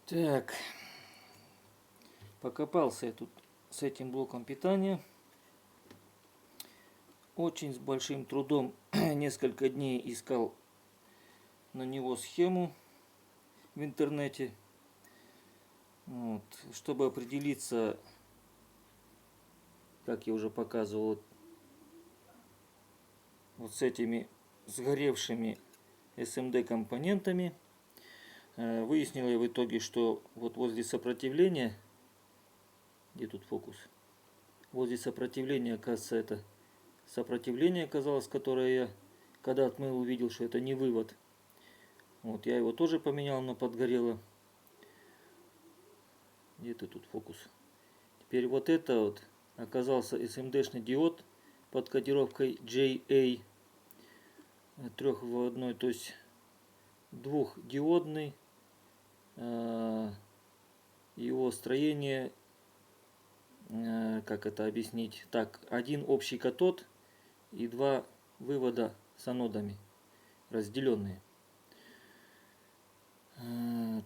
Так, покопался я тут с этим блоком питания. Очень с большим трудом несколько дней искал на него схему в интернете. Вот, чтобы определиться, как я уже показывал, вот с этими сгоревшими SMD компонентами. Выяснил я в итоге, что вот возле сопротивления, где тут фокус, возле сопротивления, оказывается, это сопротивление оказалось, которое я, когда отмыл, увидел, что это не вывод. Вот, я его тоже поменял, но подгорело. Где-то тут фокус. Теперь вот это вот оказался SMD-шный диод под кодировкой JA трехвыводной, то есть двухдиодный. Его строение, как это объяснить, так, один общий катод и два вывода с анодами разделенные.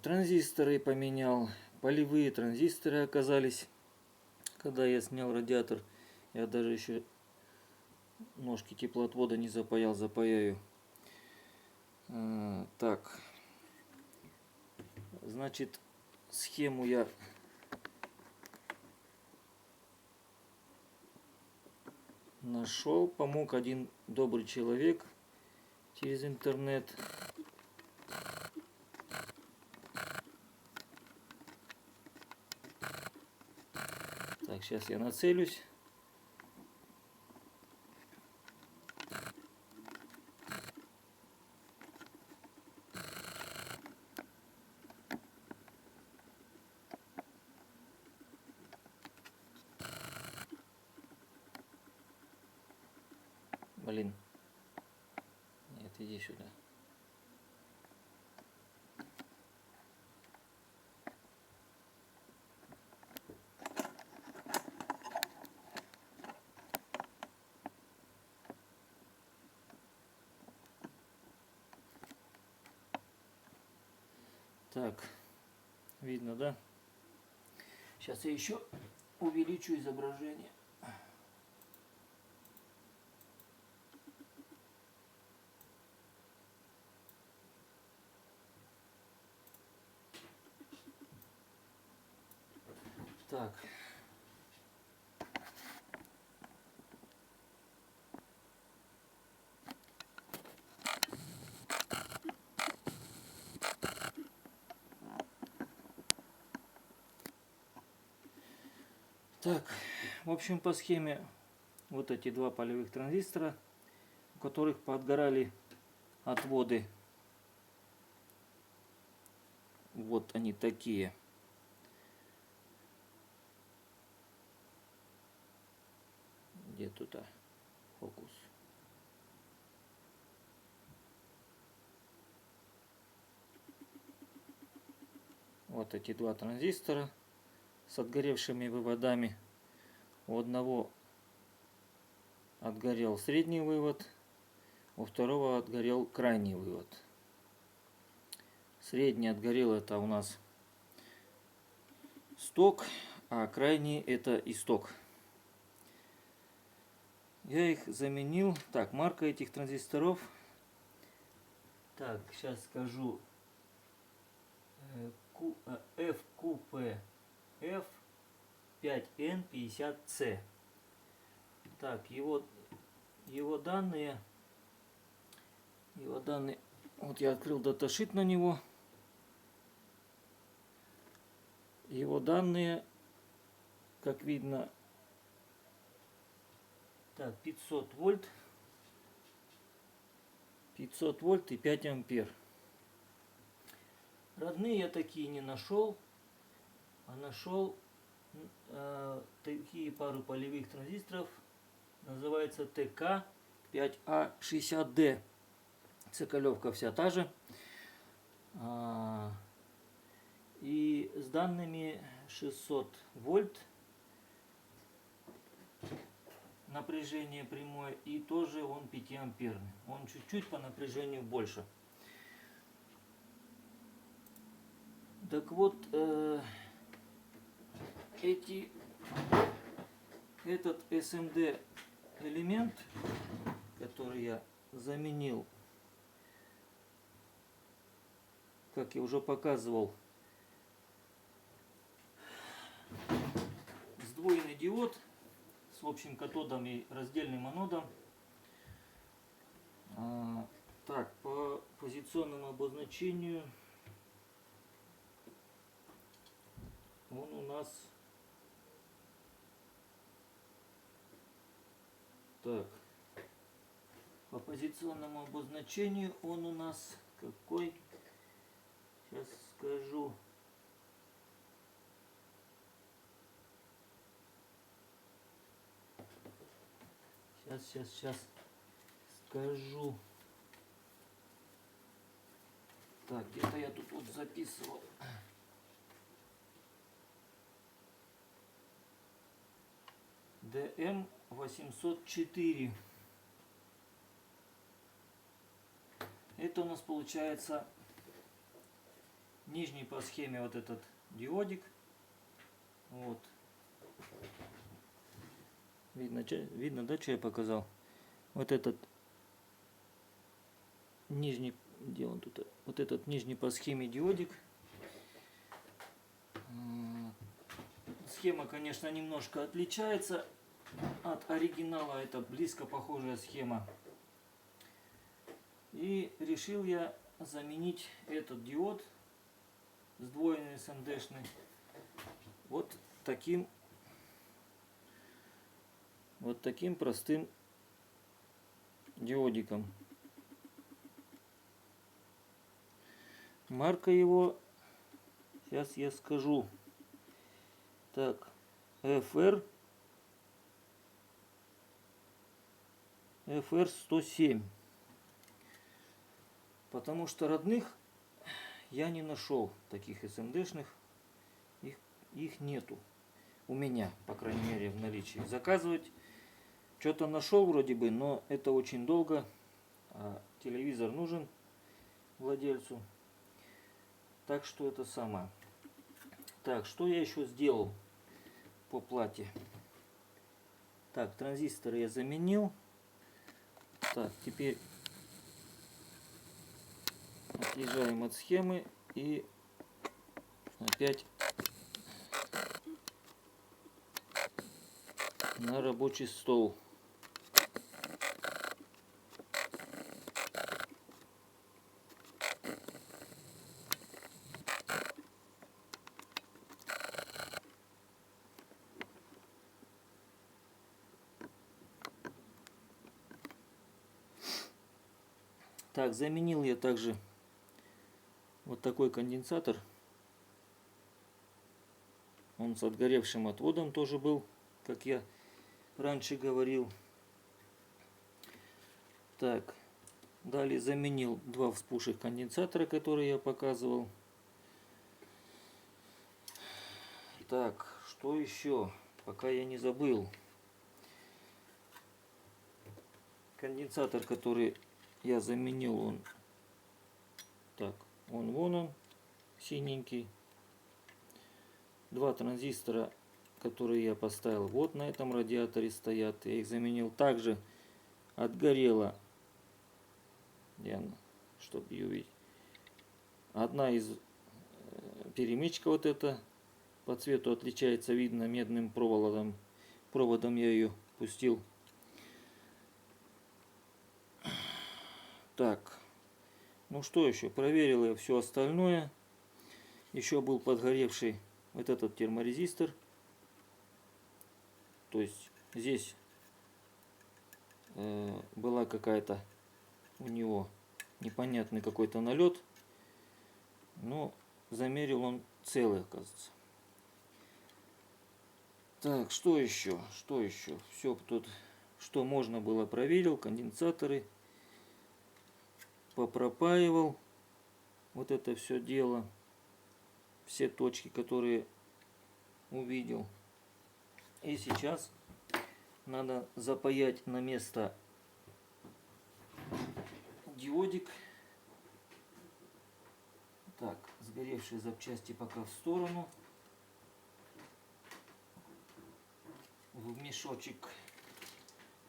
Транзисторы поменял, полевые транзисторы оказались, когда я снял радиатор. Я даже еще ножки теплоотвода не запаял, запаяю. Так, значит, схему я нашел, помог один добрый человек через интернет. Так, сейчас я нацелюсь. Блин. Нет, иди сюда. Так, видно, да? Сейчас я еще увеличу изображение. Так. Так, в общем, по схеме вот эти два полевых транзистора, у которых подгорали отводы. Вот они такие. Где тут фокус? Вот эти два транзистора с отгоревшими выводами. У одного отгорел средний вывод, у второго отгорел крайний вывод. Средний отгорел, это у нас сток, а крайний это исток. Я их заменил. Так, марка этих транзисторов. Так, сейчас скажу. FQP F5N50C. Так, его данные. Вот я открыл даташит на него. Его данные, как видно, так, 500 вольт и 5 ампер. Родные я такие не нашел, а нашел такие пару полевых транзисторов. Называется ТК5А60D. Цоколевка вся та же. И с данными 600 вольт напряжение прямое, и тоже он 5 амперный. Он чуть-чуть по напряжению больше. Так вот, этот SMD элемент, который я заменил, как я уже показывал, сдвоенный диод с общим катодом и раздельным анодом. Так, по позиционному обозначению он у нас так. По позиционному обозначению он у нас какой? Сейчас скажу. Сейчас скажу. Так, где-то я тут вот записывал. DM804. Это у нас получается нижний по схеме вот этот диодик. Вот. Видно, да, что я показал? Вот этот нижний, где он тут? Вот этот нижний по схеме диодик. Схема, конечно, немножко отличается от оригинала. Это близко похожая схема. И решил я заменить этот диод сдвоенный SMD-шный вот таким простым диодиком. Марка его, сейчас я скажу. Так, FR107. Потому что родных я не нашел, таких SMD-шных. Их нету. У меня, по крайней мере, в наличии. Заказывать что-то нашел вроде бы, но это очень долго. А телевизор нужен владельцу. Так что это самое. Так, что я еще сделал по плате? Так, транзисторы я заменил. Так, теперь отъезжаем от схемы и опять на рабочий стол. Так, заменил я также вот такой конденсатор. Он с отгоревшим отводом тоже был, как я раньше говорил. Так, далее заменил два вспушек конденсатора, которые я показывал. Так, что еще? Пока я не забыл. Конденсатор, который я заменил, он так, вон он, синенький. Два транзистора, которые я поставил вот на этом радиаторе стоят. Я их заменил. Также отгорела, чтобы ее увидеть, одна из перемычка вот эта по цвету отличается, видно, медным проводом. Проводом я ее пустил. Так, ну что еще? Проверил я все остальное. Еще был подгоревший вот этот терморезистор. То есть здесь была какая-то у него непонятный какой-то налет. Но замерил он целый, оказывается. Так, что еще? Что еще? Все тут, что можно было, проверил. Конденсаторы. Попропаивал вот это все дело. Все точки, которые увидел. И сейчас надо запаять на место диодик. Так, Сгоревшие запчасти пока в сторону. В мешочек,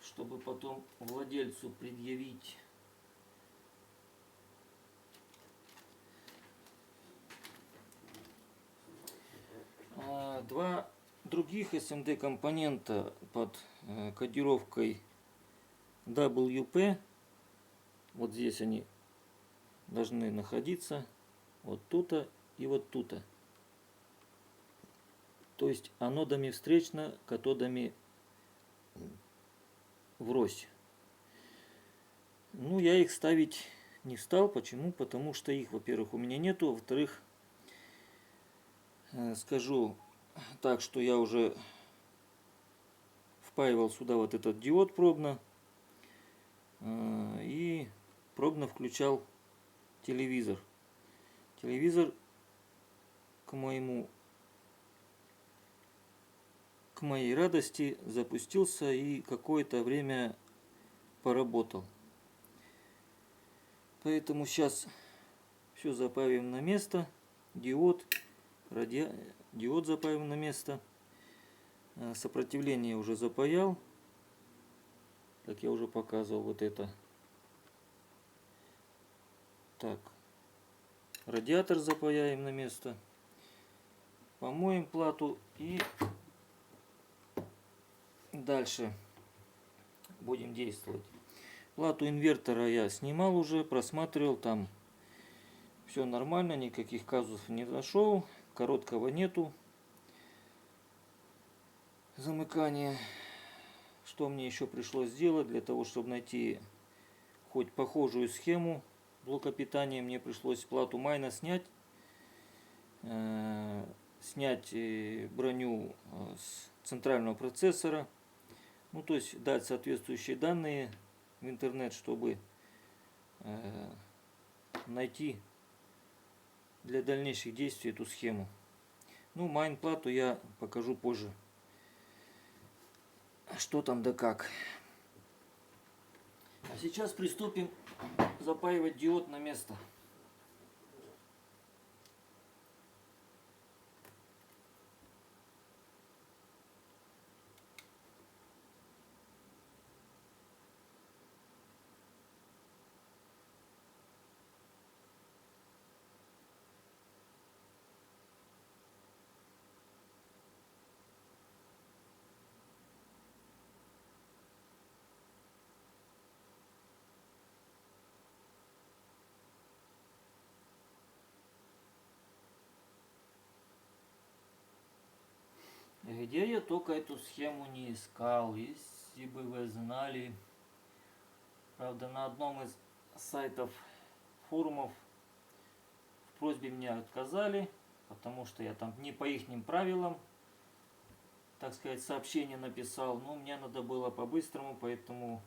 чтобы потом владельцу предъявить. Два других SMD компонента под кодировкой WP. Вот здесь они должны находиться. Вот тут и вот тут. То есть анодами встречно, катодами врозь. Ну, я их ставить не стал. Почему? Потому что их, во-первых, у меня нету. Во-вторых, скажу так, что я уже впаивал сюда вот этот диод пробно. И пробно включал телевизор. Телевизор, к моей радости, запустился и какое-то время поработал. Поэтому сейчас все запаиваем на место. Диод запаиваем на место. Сопротивление уже запаял. Как я уже показывал, вот это. Так. Радиатор запаяем на место. Помоем плату и дальше будем действовать. Плату инвертора я снимал уже, просматривал, там все нормально, никаких казусов не нашел, короткого нету замыкания. Что мне еще пришлось сделать для того, чтобы найти хоть похожую схему блока питания, мне пришлось плату майна снять, броню с центрального процессора, ну то есть дать соответствующие данные в интернет, чтобы найти для дальнейших действий эту схему. Ну, майн плату я покажу позже, что там да как. А сейчас приступим запаивать диод на место. Где я только эту схему не искал, если бы вы знали. Правда, на одном из сайтов, форумов в просьбе меня отказали, потому что я там не по ихним правилам, так сказать, сообщение написал. Но мне надо было по-быстрому, поэтому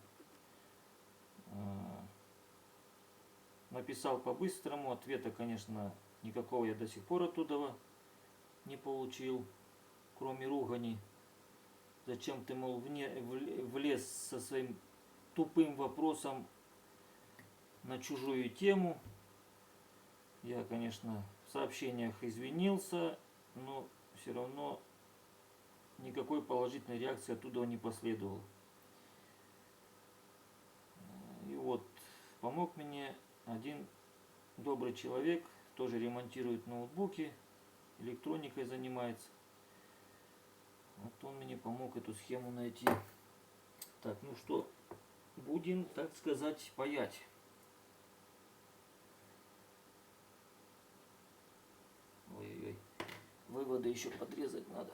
написал по-быстрому. Ответа, конечно, никакого я до сих пор оттуда не получил, кроме ругани. Зачем ты, мол, влез со своим тупым вопросом на чужую тему. Я, конечно, в сообщениях извинился, но все равно никакой положительной реакции оттуда не последовало. И вот помог мне один добрый человек, тоже ремонтирует ноутбуки, электроникой занимается. Вот он мне помог эту схему найти. Так, ну что, будем, так сказать, паять. Ой-ой-ой, выводы еще подрезать надо.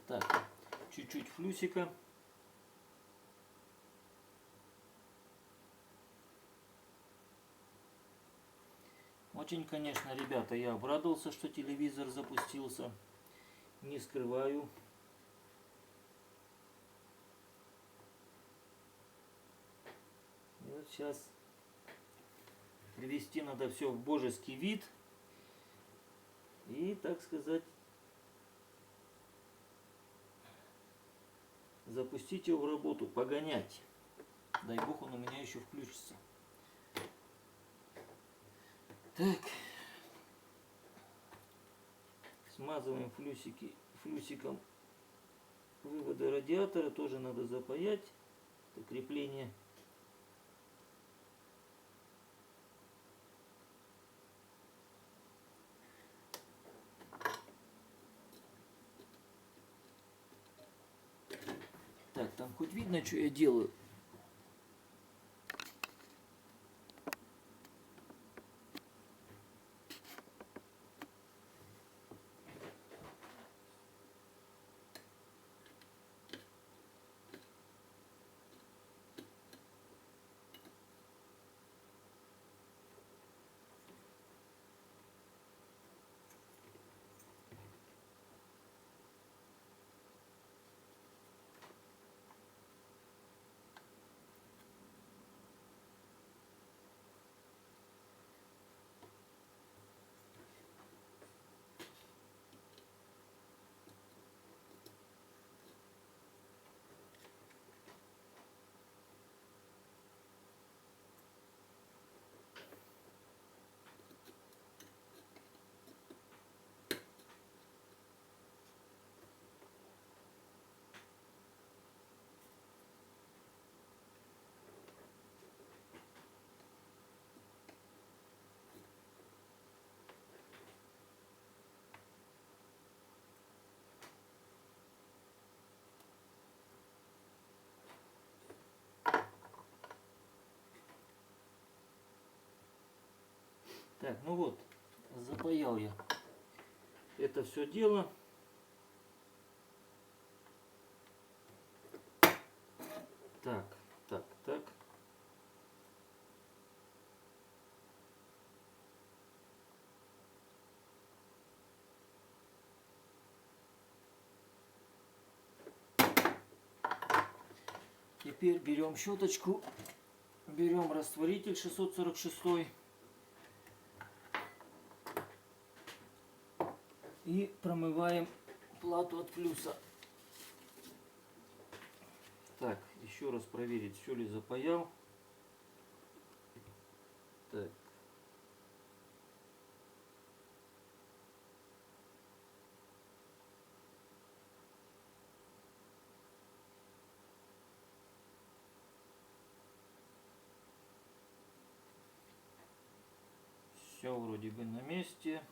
Так, чуть-чуть флюсика. Очень, конечно, ребята, я обрадовался, что телевизор запустился. Не скрываю. И вот сейчас привести надо все в божеский вид. И, так сказать, запустить его в работу, погонять. Дай бог, он у меня еще включится. Так. Смазываем флюсиком выводы радиатора. Тоже надо запаять. Это крепление. Так, там хоть видно, что я делаю? Так, ну вот, запаял я это все дело. Так, так, так. Теперь берем щеточку, берем растворитель 646 и промываем плату от флюса. Так, еще раз проверить, все ли запаял. Так. Все вроде бы на месте.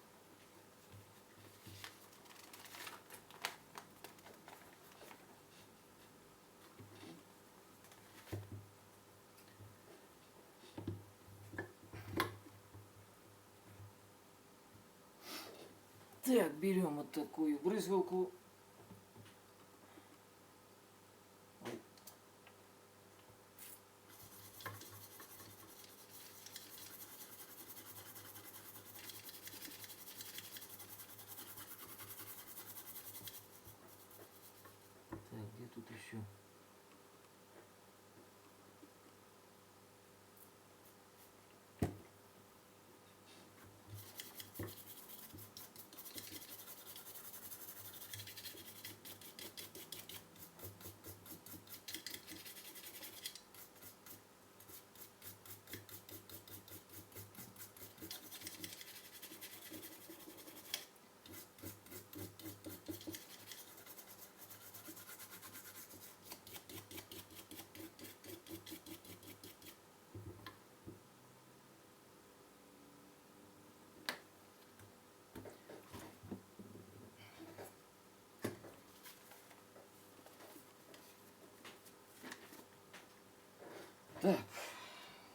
Так, берем вот такую брызгалку. Так, где тут еще? Так,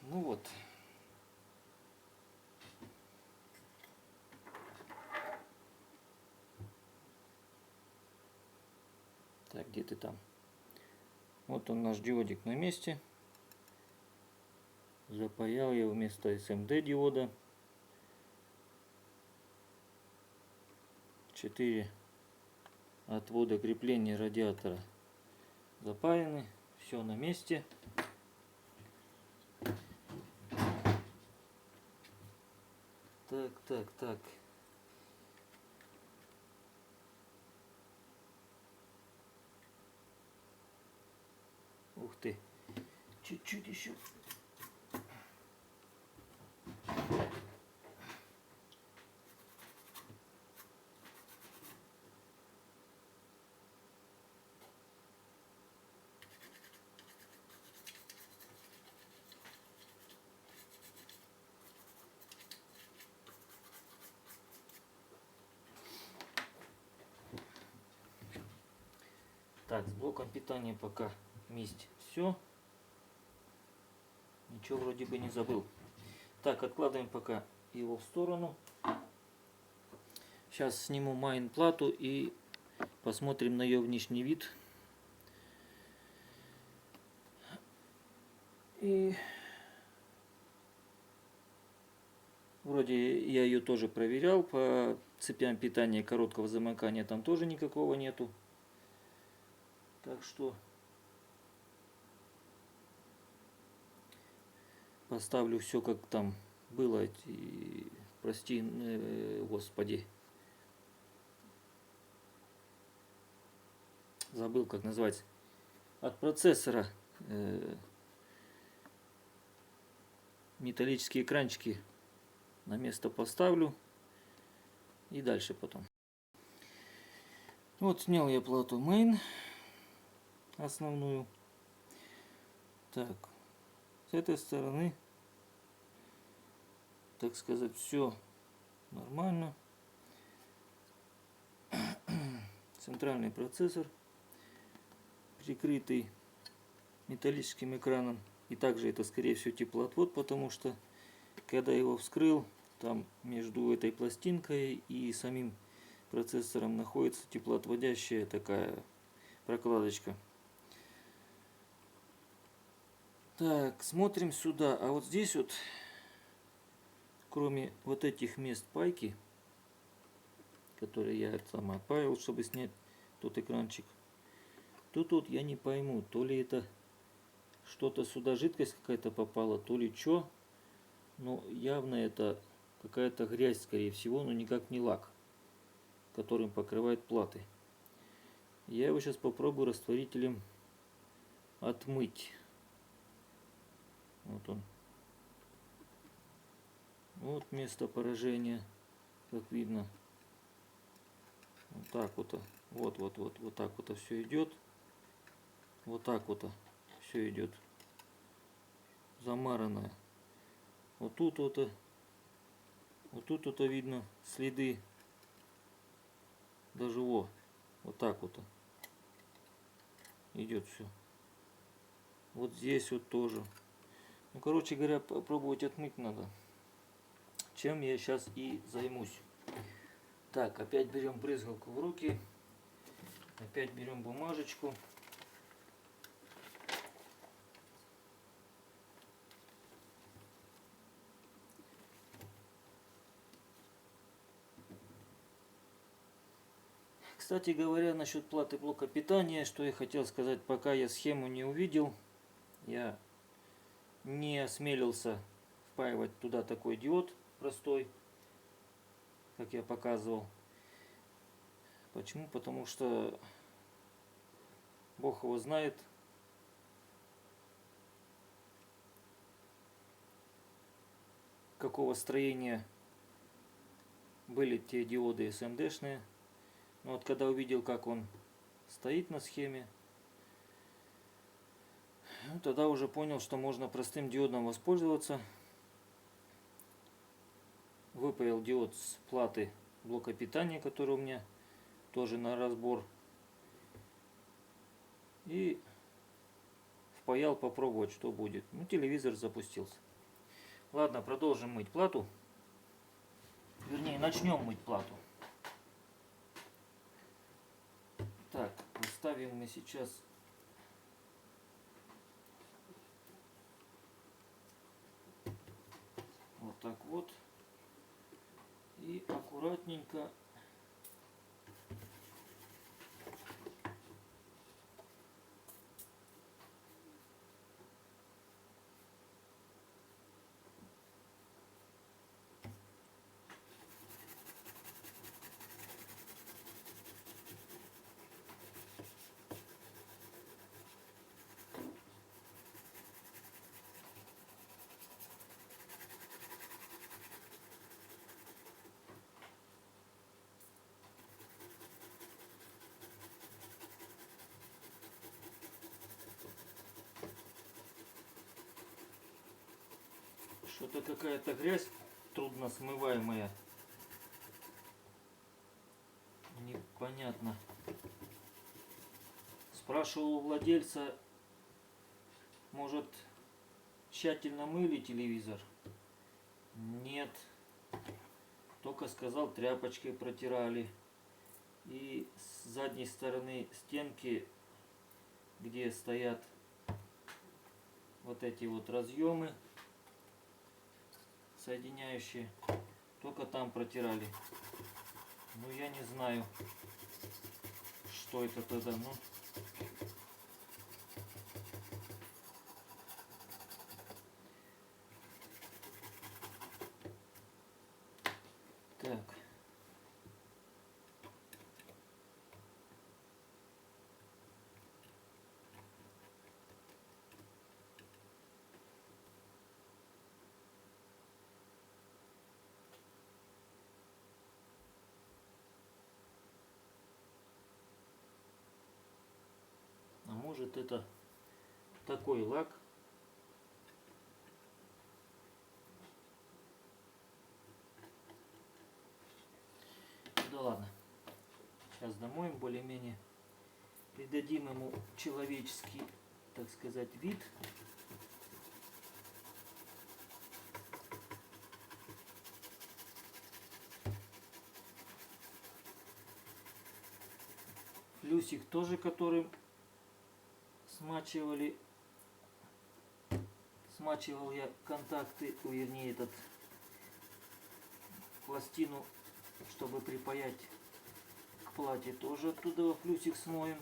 ну вот. где ты там. Вот он, наш диодик на месте. Запаял я вместо SMD диода 4 отвода крепления радиатора запаяны. Все на месте. Так. Ух ты. Чуть-чуть еще. Так, с блоком питания пока вместе все. Ничего вроде бы не забыл. Так, откладываем пока его в сторону. Сейчас сниму майн плату и посмотрим на ее внешний вид. И вроде я ее тоже проверял. По цепям питания короткого замыкания там тоже никакого нету. Так что поставлю все как там было. Прости, господи. Забыл, как называется. От процессора металлические экранчики на место поставлю. И дальше потом. Вот снял я плату main основную. Так, с этой стороны, так сказать, все нормально. Центральный процессор, прикрытый металлическим экраном. И также это, скорее всего, теплоотвод, потому что когда его вскрыл, там между этой пластинкой и самим процессором находится теплоотводящая такая прокладочка. Так, смотрим сюда. А вот здесь вот, кроме вот этих мест пайки, которые я сам отпаял, чтобы снять тот экранчик, тут вот я не пойму, то ли это что-то сюда, жидкость какая-то попала, то ли что. Но явно это какая-то грязь, скорее всего, но никак не лак, которым покрывает платы. Я его сейчас попробую растворителем отмыть. Вот он. Вот место поражения, как видно. Вот так вот. Вот так вот все идет. Вот так вот все идет. Замаранное. Вот тут видно следы. Даже вот так вот идет все. Вот здесь вот тоже. Ну, короче говоря, попробовать отмыть надо. Чем я сейчас и займусь. Так, опять берем брызгалку в руки. Опять берем бумажечку. Кстати говоря, насчет платы блока питания, что я хотел сказать, пока я схему не увидел, я не осмелился впаивать туда такой диод простой, как я показывал. Почему? Потому что Бог его знает, какого строения были те диоды SMD-шные. Но вот когда увидел, как он стоит на схеме, тогда уже понял, что можно простым диодом воспользоваться. Выпаял диод с платы блока питания, который у меня тоже на разбор. И впаял попробовать, что будет. Ну, телевизор запустился. Ладно, продолжим мыть плату. Вернее, начнем мыть плату. Так, ставим мы сейчас вот так вот. И аккуратненько что-то какая-то грязь трудно смываемая. Непонятно. Спрашивал у владельца, может, тщательно мыли телевизор? Нет. Только сказал, тряпочкой протирали. И с задней стороны стенки, где стоят вот эти вот разъемы соединяющие, только там протирали. Ну, я не знаю, что это тогда. Ну, так. А может, это такой лак? Да ладно. Сейчас домоем более-менее. Придадим ему человеческий, так сказать, вид. Флюсик тоже, которым смачивал я контакты, вернее, этот пластину, чтобы припаять к платье, тоже оттуда флюсик смоем.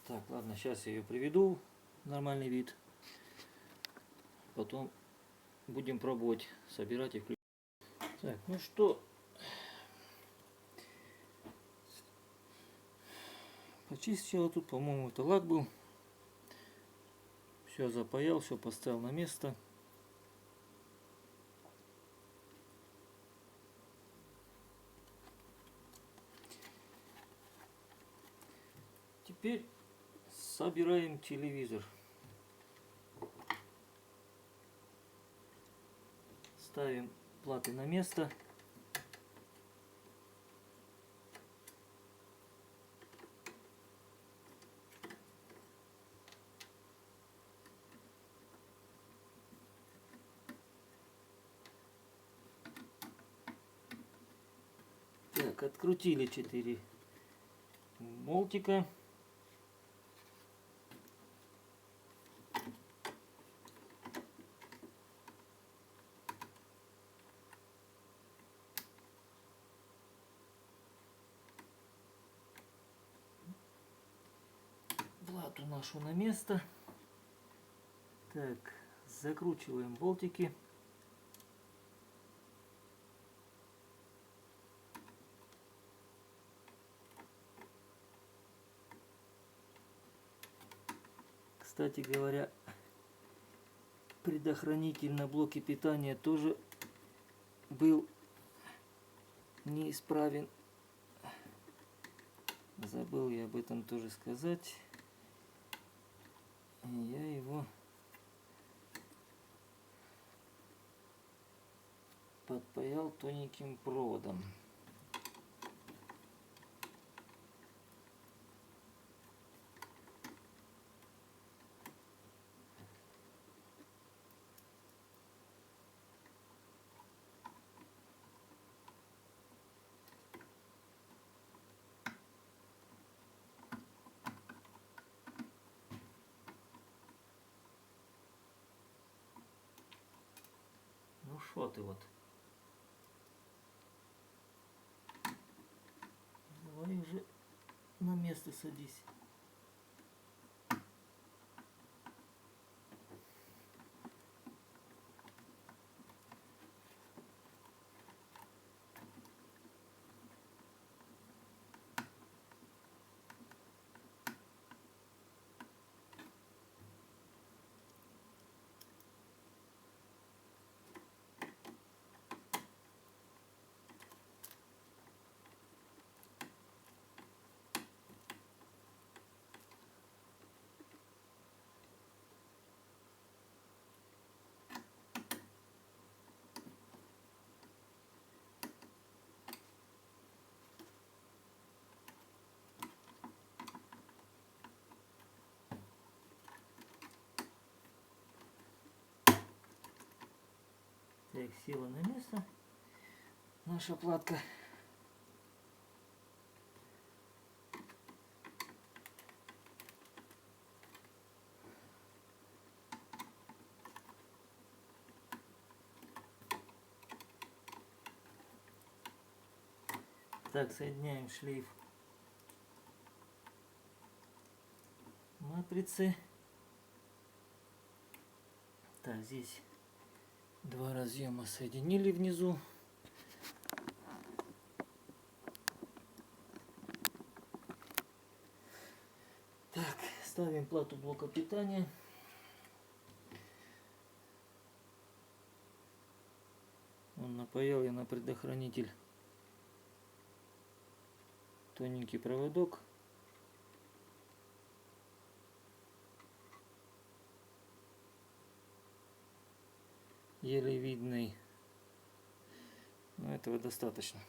Так, ладно, сейчас я ее приведу в нормальный вид. Потом будем пробовать собирать и включать. Так, ну что, почистила тут, по-моему, это лак был. Все запаял, все поставил на место. Теперь собираем телевизор. Ставим платы на место. Так, открутили 4 болтика. Плату нашу на место. Так, закручиваем болтики. Кстати говоря, предохранитель на блоке питания тоже был неисправен. Забыл я об этом тоже сказать. И я его подпаял тоненьким проводом. Ну что ты вот? Давай уже на место садись. Так, села на место наша платка. Так, соединяем шлейф матрицы. Так, здесь два разъема соединили внизу. Так, ставим плату блока питания. Напаял я на предохранитель тоненький проводок. Еле видный. Но этого достаточно.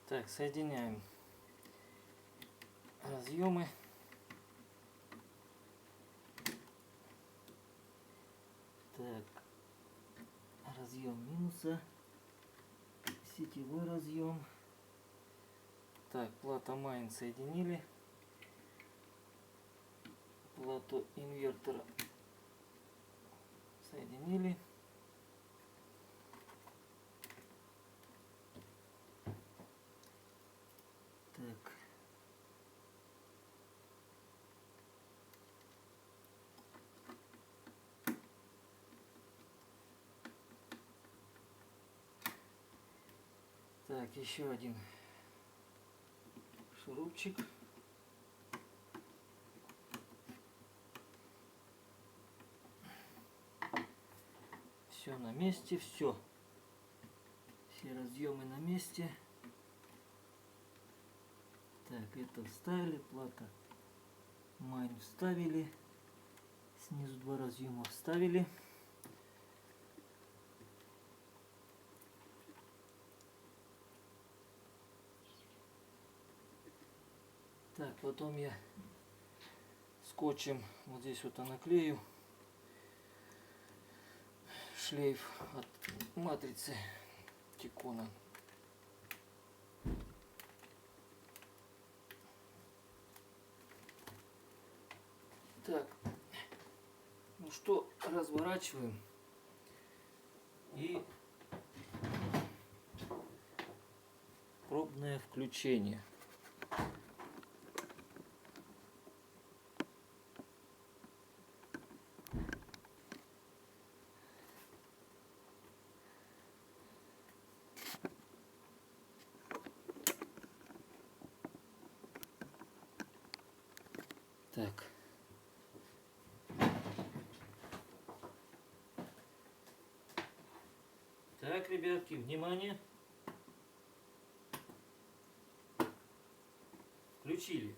Так, соединяем разъемы. Так, разъем минуса, сетевой разъем. Так, плата майн соединили. Плату инвертора соединили. Так. Так, еще один шурупчик. Все на месте, все. Все разъемы на месте. Так, это вставили, плата майн вставили. Снизу два разъема вставили. Потом я скотчем вот здесь вот наклею шлейф от матрицы Тикона. Так, ну что, разворачиваем и пробное включение. Так. Так, ребятки, внимание. Включили.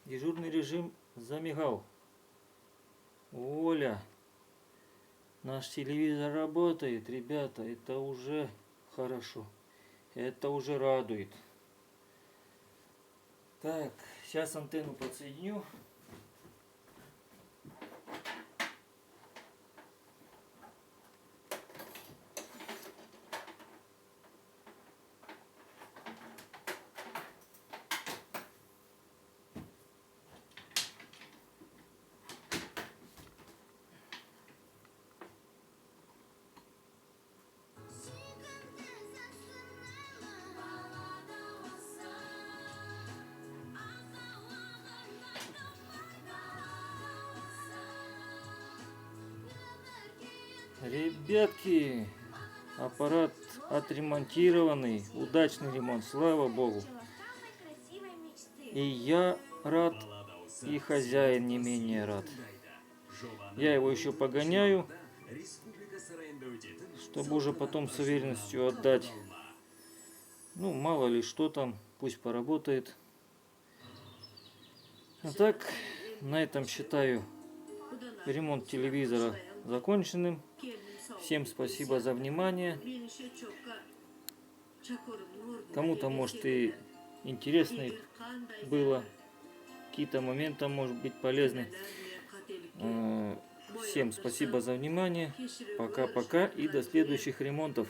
Дежурный режим замигал. Оля, наш телевизор работает, ребята, это уже хорошо. Это уже радует. Так, сейчас антенну подсоединю. Ребятки, аппарат отремонтированный, удачный ремонт, слава богу. И я рад, и хозяин не менее рад. Я его еще погоняю, чтобы уже потом с уверенностью отдать. Ну, мало ли что там, пусть поработает. А так, на этом считаю ремонт телевизора законченным. Всем спасибо за внимание. Кому-то, может, и интересно было. Какие-то моменты, может быть, полезны. Всем спасибо за внимание. Пока-пока и до следующих ремонтов.